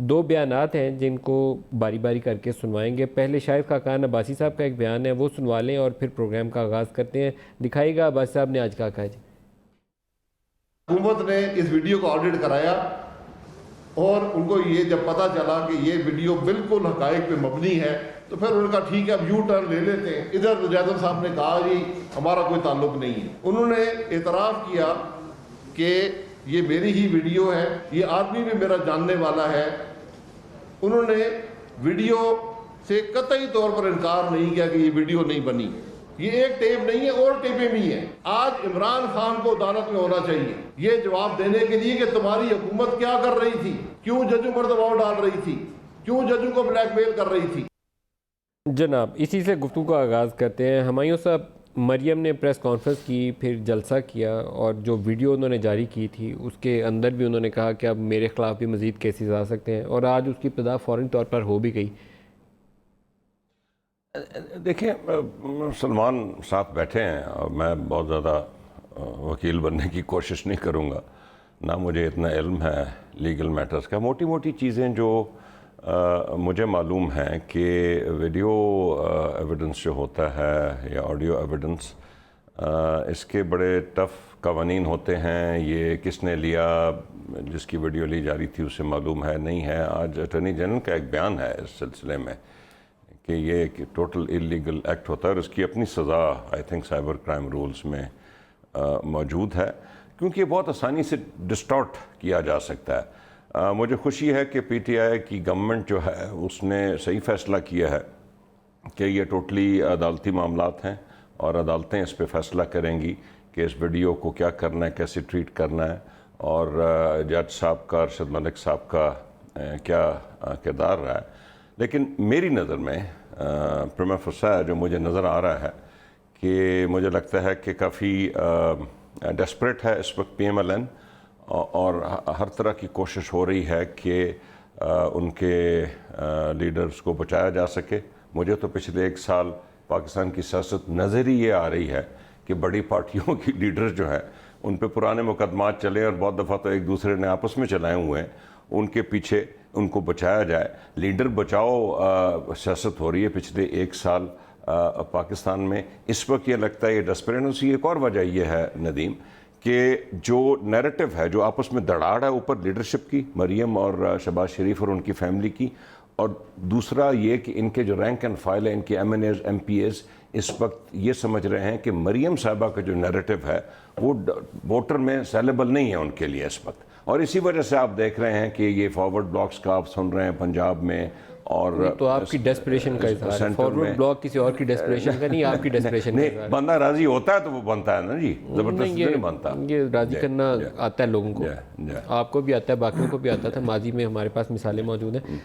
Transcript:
دو بیانات ہیں جن کو باری باری کر کے سنوائیں گے. پہلے شاہد خاقان عباسی صاحب کا ایک بیان ہے، وہ سنوا لیں اور پھر پروگرام کا آغاز کرتے ہیں. دکھائیے گا عباسی صاحب نے آج کہا جی. حکومت نے اس ویڈیو کو آڈٹ کرایا اور ان کو یہ جب پتا چلا کہ یہ ویڈیو بالکل حقائق پہ مبنی ہے تو پھر انہوں نے کہا ٹھیک ہے اب یو ٹرن لے لیتے ہیں. ادھر ریاض صاحب نے کہا جی ہمارا کوئی تعلق نہیں ہے. انہوں نے اعتراف کیا کہ یہ میری ہی ویڈیو ہے، یہ آدمی بھی میرا جاننے والا ہے. انہوں نے ویڈیو سے قطعی طور پر انکار نہیں کیا کہ یہ ویڈیو نہیں بنی. یہ ایک ٹیپ نہیں ہے، اور ٹیپیں بھی ہیں. آج عمران خان کو عدالت میں ہونا چاہیے یہ جواب دینے کے لیے کہ تمہاری حکومت کیا کر رہی تھی، کیوں ججوں پر دباؤ ڈال رہی تھی، کیوں ججوں کو بلیک میل کر رہی تھی. جناب اسی سے گفتگو کا آغاز کرتے ہیں. ہمایوں صاحب، مریم نے پریس کانفرنس کی، پھر جلسہ کیا، اور جو ویڈیو انہوں نے جاری کی تھی اس کے اندر بھی انہوں نے کہا کہ اب میرے خلاف بھی مزید کیسز آ سکتے ہیں، اور آج اس کی ابتدا فوراً طور پر ہو بھی گئی. دیکھیں سلمان ساتھ بیٹھے ہیں اور میں بہت زیادہ وکیل بننے کی کوشش نہیں کروں گا، نہ مجھے اتنا علم ہے لیگل میٹرز کا. موٹی موٹی چیزیں جو مجھے معلوم ہیں کہ ویڈیو ایویڈنس جو ہوتا ہے یا آڈیو ایویڈنس، اس کے بڑے ٹف قوانین ہوتے ہیں. یہ کس نے لیا، جس کی ویڈیو لی جا رہی تھی اسے معلوم ہے نہیں ہے. آج اٹارنی جنرل کا ایک بیان ہے اس سلسلے میں کہ یہ ایک ٹوٹل انلیگل ایکٹ ہوتا ہے اور اس کی اپنی سزا I think cyber crime rules میں موجود ہے، کیونکہ یہ بہت آسانی سے ڈسٹارٹ کیا جا سکتا ہے. مجھے خوشی ہے کہ پی ٹی آئی کی گورنمنٹ جو ہے اس نے صحیح فیصلہ کیا ہے کہ یہ ٹوٹلی عدالتی معاملات ہیں اور عدالتیں اس پہ فیصلہ کریں گی کہ اس ویڈیو کو کیا کرنا ہے، کیسے ٹریٹ کرنا ہے، اور جج صاحب کا، ارشد ملک صاحب کا کیا کردار رہا ہے. لیکن میری نظر میں پریما فیسی جو مجھے نظر آ رہا ہے کہ مجھے لگتا ہے کہ کافی ڈیسپریٹ ہے اس وقت پی ایم ایل این، اور ہر طرح کی کوشش ہو رہی ہے کہ ان کے لیڈرز کو بچایا جا سکے. مجھے تو پچھلے 1 سال پاکستان کی سیاست نظر ہی یہ آ رہی ہے کہ بڑی پارٹیوں کی لیڈرز جو ہیں ان پہ پرانے مقدمات چلے، اور بہت دفعہ تو ایک دوسرے نے آپس میں چلائے ہوئے ہیں، ان کے پیچھے ان کو بچایا جائے. لیڈر بچاؤ سیاست ہو رہی ہے پچھلے 1 سال پاکستان میں. اس وقت یہ لگتا ہے یہ ڈسپریٹنسی. ایک اور وجہ یہ ہے ندیم کہ جو نیریٹو ہے، جو آپس میں دڑاڑ ہے اوپر لیڈرشپ کی، مریم اور شہباز شریف اور ان کی فیملی کی، اور دوسرا یہ کہ ان کے جو رینک اینڈ فائل ہے، ان کے M N As, M P As اس وقت یہ سمجھ رہے ہیں کہ مریم صاحبہ کا جو نیریٹو ہے وہ ووٹر میں سیلیبل نہیں ہے ان کے لیے اس وقت. اور اسی وجہ سے آپ دیکھ رہے ہیں کہ یہ فارورڈ بلاکس کا آپ سن رہے ہیں پنجاب میں، اور تو آپ کی ڈیسپریشن کا اظہار ہے. فارورڈ بلاک کسی اور کی ڈیسپریشن کا نہیں، آپ کی ڈیسپریشن کا اظہار ہے. بندہ راضی ہوتا ہے تو وہ بنتا ہے نا جی، زبردستی نہیں بنتا. یہ راضی کرنا آتا ہے لوگوں کو، آپ کو بھی آتا ہے، باقیوں کو بھی آتا تھا. ماضی میں ہمارے پاس مثالیں موجود ہیں.